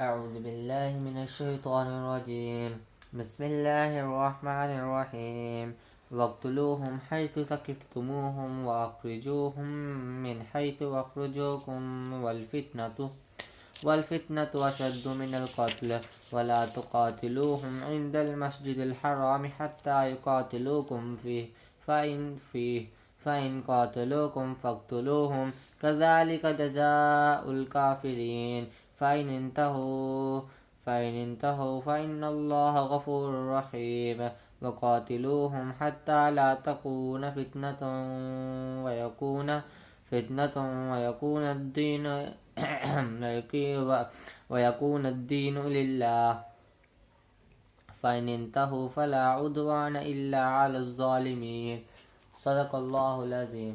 أعوذ بالله من الشيطان الرجيم بسم الله الرحمن الرحيم واقتلوهم حيث ثقفتموهم وأخرجوهم من حيث أخرجوكم والفتنة أشد من القتل ولا تقاتلوهم عند المسجد الحرام حتى يقاتلوكم فإن قاتلوكم فاقتلوهم كذلك جزاء الكافرين فإن انتهوا فإن الله غفور رحيم وقاتلوهم حتى لا تكون فتنة ويكون الدين لله فإن انتهوا فلا عدوان إلا على الظالمين صدق الله العظيم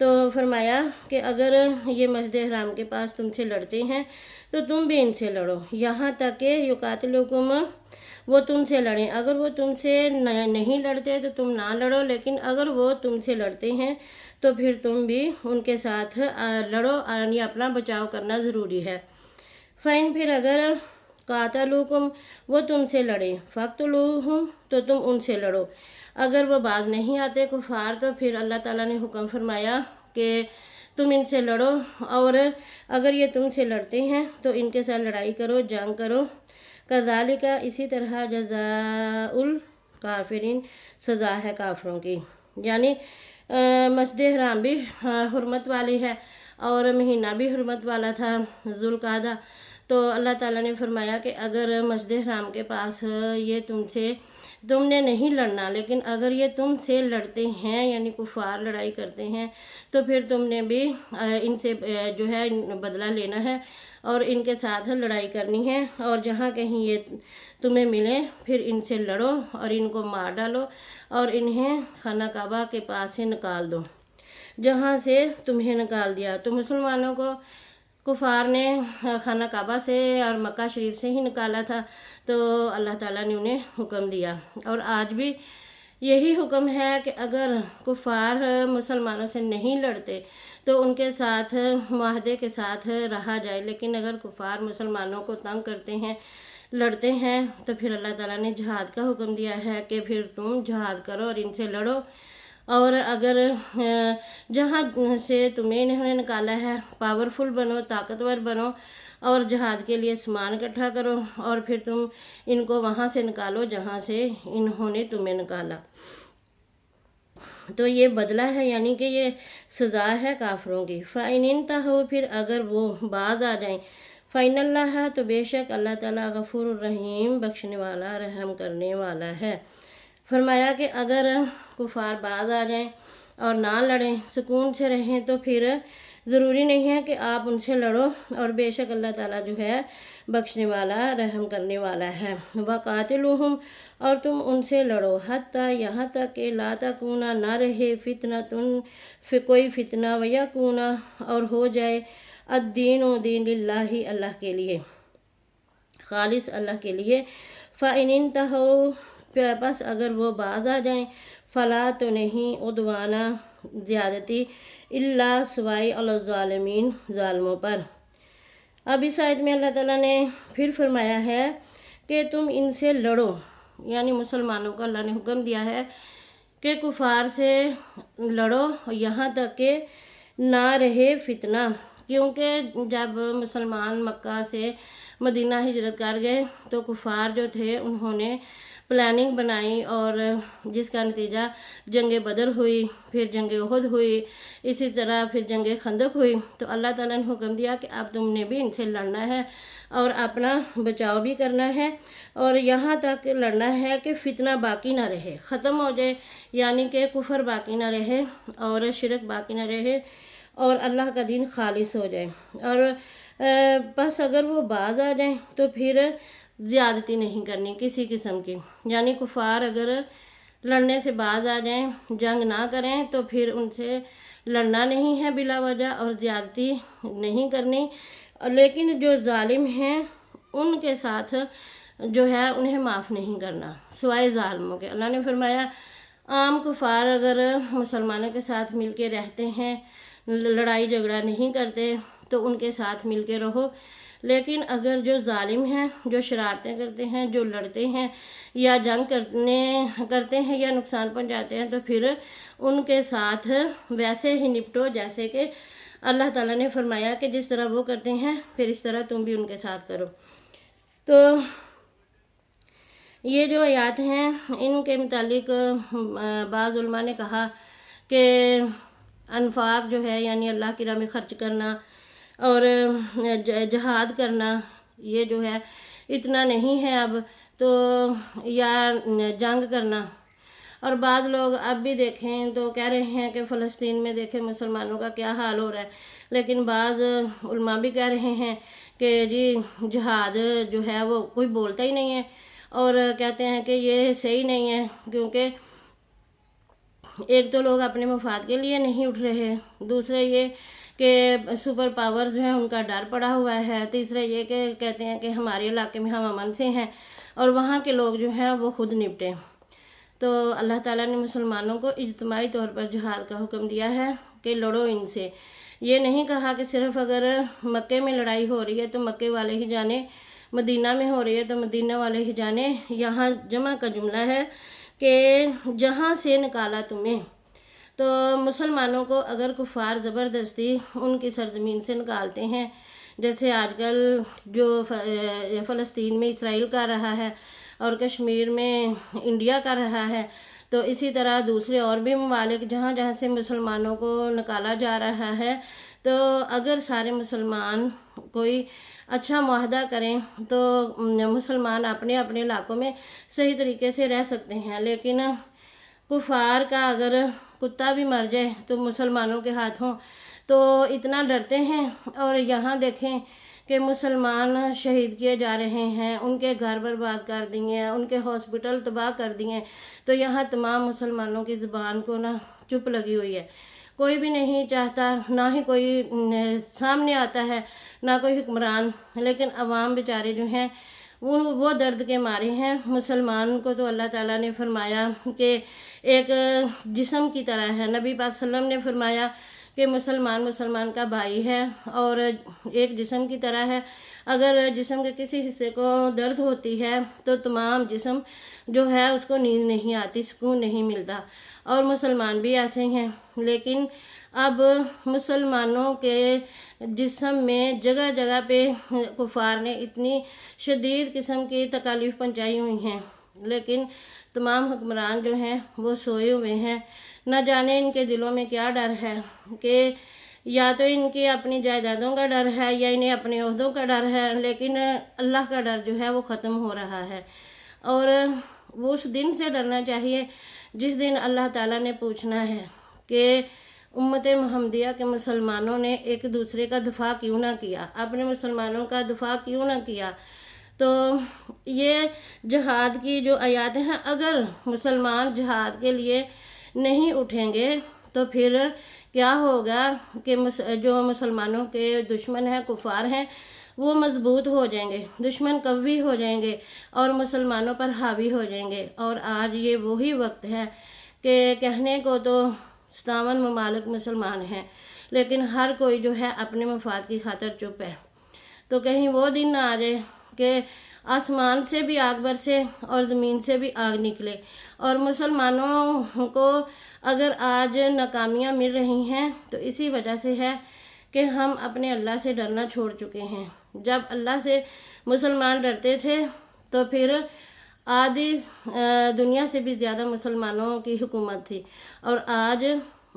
تو فرمایا کہ اگر یہ مسجد حرام کے پاس تم سے لڑتے ہیں تو تم بھی ان سے لڑو، یہاں تک کہ یقاتلوکم وہ تم سے لڑیں۔ اگر وہ تم سے نہیں لڑتے تو تم نہ لڑو، لیکن اگر وہ تم سے لڑتے ہیں تو پھر تم بھی ان کے ساتھ لڑو، یعنی اپنا بچاؤ کرنا ضروری ہے۔ فَإِن پھر اگر قاتلوکم وہ تم سے لڑیں، فَاقْتُلُوہُم تو تم ان سے لڑو۔ اگر وہ باز نہیں آتے کفار تو پھر اللہ تعالیٰ نے حکم فرمایا کہ تم ان سے لڑو، اور اگر یہ تم سے لڑتے ہیں تو ان کے ساتھ لڑائی کرو، جنگ کرو۔ کذالک اسی طرح جزاء الکافرین سزا ہے کافروں کی، یعنی مسجد حرام بھی حرمت والی ہے اور مہینہ بھی حرمت والا تھا ذوالقعدہ، تو اللہ تعالیٰ نے فرمایا کہ اگر مسجد حرام کے پاس یہ تم نے نہیں لڑنا، لیکن اگر یہ تم سے لڑتے ہیں یعنی کفار لڑائی کرتے ہیں تو پھر تم نے بھی ان سے جو ہے بدلہ لینا ہے اور ان کے ساتھ لڑائی کرنی ہے، اور جہاں کہیں یہ تمہیں ملے پھر ان سے لڑو اور ان کو مار ڈالو اور انہیں خانہ کعبہ کے پاس سے نکال دو جہاں سے تمہیں نکال دیا۔ تو مسلمانوں کو کفار نے خانہ کعبہ سے اور مکہ شریف سے ہی نکالا تھا، تو اللہ تعالیٰ نے انہیں حکم دیا، اور آج بھی یہی حکم ہے کہ اگر کفار مسلمانوں سے نہیں لڑتے تو ان کے ساتھ معاہدے کے ساتھ رہا جائے، لیکن اگر کفار مسلمانوں کو تنگ کرتے ہیں، لڑتے ہیں، تو پھر اللہ تعالیٰ نے جہاد کا حکم دیا ہے کہ پھر تم جہاد کرو اور ان سے لڑو، اور اگر جہاں سے تمہیں انہوں نے نکالا ہے پاورفل بنو، طاقتور بنو اور جہاد کے لیے سامان اکٹھا کرو، اور پھر تم ان کو وہاں سے نکالو جہاں سے انہوں نے تمہیں نکالا۔ تو یہ بدلہ ہے، یعنی کہ یہ سزا ہے کافروں کی۔ فَإِنِ انْتَهُوا پھر اگر وہ باز آ جائیں، فَإِنَّ اللَّهَ تو بے شک اللہ تعالیٰ غفور الرحیم بخشنے والا رحم کرنے والا ہے۔ فرمایا کہ اگر کفار باز آ جائیں اور نہ لڑیں، سکون سے رہیں، تو پھر ضروری نہیں ہے کہ آپ ان سے لڑو، اور بے شک اللہ تعالیٰ جو ہے بخشنے والا رحم کرنے والا ہے۔ وَقَاتِلُوهُم اور تم ان سے لڑو، حتیٰ یہاں تک کہ لا تکون نہ رہے فتنۃ کوئی فتنہ، ویکون اور ہو جائے الدین و دین للہ اللہ کے لیے، خالص اللہ کے لیے۔ فَإِنِ انْتَهُوا پس اگر وہ باز آ جائیں، فلا تو نہیں عدوانہ زیادتی الا سوائے علی الظالمین ظالموں پر۔ اب اس آیت میں اللہ تعالیٰ نے پھر فرمایا ہے کہ تم ان سے لڑو، یعنی مسلمانوں کو اللہ نے حکم دیا ہے کہ کفار سے لڑو یہاں تک کہ نہ رہے فتنہ، کیونکہ جب مسلمان مکہ سے مدینہ ہجرت کر گئے تو کفار جو تھے انہوں نے پلاننگ بنائی، اور جس کا نتیجہ جنگ بدر ہوئی، پھر جنگ احد ہوئی، اسی طرح پھر جنگ خندق ہوئی۔ تو اللہ تعالیٰ نے حکم دیا کہ اب تم نے بھی ان سے لڑنا ہے اور اپنا بچاؤ بھی کرنا ہے، اور یہاں تک لڑنا ہے کہ فتنہ باقی نہ رہے، ختم ہو جائے، یعنی کہ کفر باقی نہ رہے اور شرک باقی نہ رہے اور اللہ کا دین خالص ہو جائے۔ اور بس اگر وہ باز آ جائیں تو پھر زیادتی نہیں کرنی کسی قسم کی، یعنی کفار اگر لڑنے سے باز آ جائیں، جنگ نہ کریں، تو پھر ان سے لڑنا نہیں ہے بلا وجہ اور زیادتی نہیں کرنی، لیکن جو ظالم ہیں ان کے ساتھ جو ہے انہیں معاف نہیں کرنا سوائے ظالموں کے۔ اللہ نے فرمایا عام کفار اگر مسلمانوں کے ساتھ مل کے رہتے ہیں، لڑائی جھگڑا نہیں کرتے، تو ان کے ساتھ مل کے رہو، لیکن اگر جو ظالم ہیں، جو شرارتیں کرتے ہیں، جو لڑتے ہیں یا جنگ کرتے ہیں یا نقصان پہنچاتے ہیں، تو پھر ان کے ساتھ ویسے ہی نپٹو جیسے کہ اللہ تعالیٰ نے فرمایا کہ جس طرح وہ کرتے ہیں پھر اس طرح تم بھی ان کے ساتھ کرو۔ تو یہ جو آیات ہیں ان کے متعلق بعض علماء نے کہا کہ انفاق جو ہے یعنی اللہ کی راہ میں خرچ کرنا اور جہاد کرنا یہ جو ہے اتنا نہیں ہے اب تو، یا جنگ کرنا۔ اور بعض لوگ اب بھی دیکھیں تو کہہ رہے ہیں کہ فلسطین میں دیکھیں مسلمانوں کا کیا حال ہو رہا ہے، لیکن بعض علماء بھی کہہ رہے ہیں کہ جی جہاد جو ہے وہ کوئی بولتا ہی نہیں ہے، اور کہتے ہیں کہ یہ صحیح نہیں ہے، کیونکہ ایک تو لوگ اپنے مفاد کے لیے نہیں اٹھ رہے، دوسرے یہ کہ سپر پاورز جو ہیں ان کا ڈر پڑا ہوا ہے، تیسرا یہ کہ کہتے ہیں کہ ہمارے علاقے میں ہم امن سے ہیں اور وہاں کے لوگ جو ہیں وہ خود نپٹیں۔ تو اللہ تعالیٰ نے مسلمانوں کو اجتماعی طور پر جہاد کا حکم دیا ہے کہ لڑو ان سے۔ یہ نہیں کہا کہ صرف اگر مکے میں لڑائی ہو رہی ہے تو مکے والے ہی جانے، مدینہ میں ہو رہی ہے تو مدینہ والے ہی جانے۔ یہاں جمع کا جملہ ہے کہ جہاں سے نکالا تمہیں۔ تو مسلمانوں کو اگر کفار زبردستی ان کی سرزمین سے نکالتے ہیں، جیسے آج کل جو فلسطین میں اسرائیل کر رہا ہے اور کشمیر میں انڈیا کر رہا ہے، تو اسی طرح دوسرے اور بھی ممالک جہاں جہاں سے مسلمانوں کو نکالا جا رہا ہے، تو اگر سارے مسلمان کوئی اچھا معاہدہ کریں تو مسلمان اپنے اپنے علاقوں میں صحیح طریقے سے رہ سکتے ہیں۔ لیکن کفار کا اگر کتا بھی مر جائے تو مسلمانوں کے ہاتھوں تو اتنا ڈرتے ہیں، اور یہاں دیکھیں کہ مسلمان شہید کیے جا رہے ہیں، ان کے گھر برباد کر دیے ہیں، ان کے ہاسپٹل تباہ کر دیے ہیں، تو یہاں تمام مسلمانوں کی زبان کو چپ لگی ہوئی ہے، کوئی بھی نہیں چاہتا، نہ ہی کوئی سامنے آتا ہے، نہ کوئی حکمران، لیکن عوام بیچارے جو ہیں وہ درد کے مارے ہیں۔ مسلمان کو تو اللہ تعالیٰ نے فرمایا کہ ایک جسم کی طرح ہے، نبی پاک صلی اللہ علیہ وسلم نے فرمایا کہ مسلمان کا بھائی ہے اور ایک جسم کی طرح ہے۔ اگر جسم کے کسی حصے کو درد ہوتی ہے تو تمام جسم جو ہے اس کو نیند نہیں آتی، سکون نہیں ملتا، اور مسلمان بھی ایسے ہیں۔ لیکن اب مسلمانوں کے جسم میں جگہ جگہ پہ کفار نے اتنی شدید قسم کی تکالیف پہنچائی ہوئی ہیں، لیکن تمام حکمران جو ہیں وہ سوئے ہوئے ہیں۔ نہ جانے ان کے دلوں میں کیا ڈر ہے کہ یا تو ان کی اپنی جائیدادوں کا ڈر ہے یا انہیں اپنے عہدوں کا ڈر ہے، لیکن اللہ کا ڈر جو ہے وہ ختم ہو رہا ہے، اور وہ اس دن سے ڈرنا چاہیے جس دن اللہ تعالیٰ نے پوچھنا ہے کہ امت محمدیہ کے مسلمانوں نے ایک دوسرے کا دفاع کیوں نہ کیا، اپنے مسلمانوں کا دفاع کیوں نہ کیا۔ تو یہ جہاد کی جو آیات ہیں، اگر مسلمان جہاد کے لیے نہیں اٹھیں گے تو پھر کیا ہوگا کہ جو مسلمانوں کے دشمن ہیں، کفار ہیں، وہ مضبوط ہو جائیں گے، دشمن قوی ہو جائیں گے اور مسلمانوں پر حاوی ہو جائیں گے۔ اور آج یہ وہی وقت ہے کہ کہنے کو تو 57 ممالک مسلمان ہیں، لیکن ہر کوئی جو ہے اپنے مفاد کی خاطر چپ ہے۔ تو کہیں وہ دن نہ آ جائے کہ آسمان سے بھی آگ برسے اور زمین سے بھی آگ نکلے۔ اور مسلمانوں کو اگر آج ناکامیاں مل رہی ہیں تو اسی وجہ سے ہے کہ ہم اپنے اللہ سے ڈرنا چھوڑ چکے ہیں۔ جب اللہ سے مسلمان ڈرتے تھے تو پھر آدھی دنیا سے بھی زیادہ مسلمانوں کی حکومت تھی، اور آج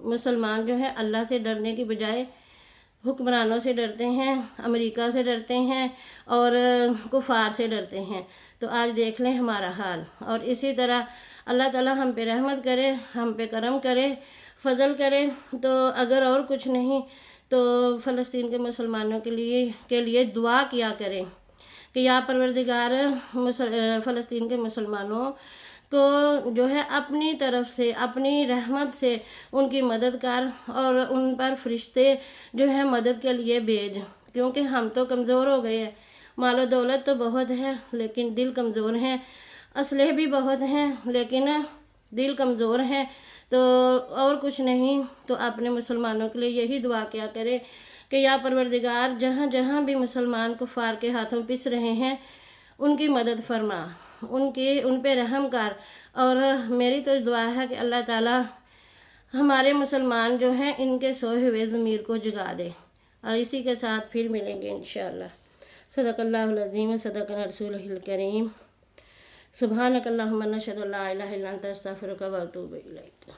مسلمان جو ہے اللہ سے ڈرنے کی بجائے حکمرانوں سے ڈرتے ہیں، امریکہ سے ڈرتے ہیں اور کفار سے ڈرتے ہیں۔ تو آج دیکھ لیں ہمارا حال، اور اسی طرح اللہ تعالیٰ ہم پہ رحمت کرے، ہم پہ کرم کرے، فضل کرے۔ تو اگر اور کچھ نہیں تو فلسطین کے مسلمانوں کے لیے دعا کیا کریں کہ یا پروردگار فلسطین کے مسلمانوں کو جو ہے اپنی طرف سے، اپنی رحمت سے ان کی مدد کر، اور ان پر فرشتے جو ہے مدد کے لیے بھیج، کیونکہ ہم تو کمزور ہو گئے ہیں، مال و دولت تو بہت ہے لیکن دل کمزور ہیں، اسلحے بھی بہت ہیں لیکن دل کمزور ہیں۔ تو اور کچھ نہیں تو اپنے مسلمانوں کے لیے یہی دعا کیا کرے کہ یا پروردگار جہاں جہاں بھی مسلمان کفار کے ہاتھوں پس رہے ہیں ان کی مدد فرما، ان پہ رحم کر۔ اور میری تو دعا ہے کہ اللہ تعالیٰ ہمارے مسلمان جو ہیں ان کے سوئے ہوئے ضمیر کو جگا دے۔ اور اسی کے ساتھ پھر ملیں گے انشاءاللہ۔ صدق اللہ العظیم، صدق رسولہ الکریم۔ سبحانک اللہم نشہد لا الہ الا انت استغفرک و اتوب الیک۔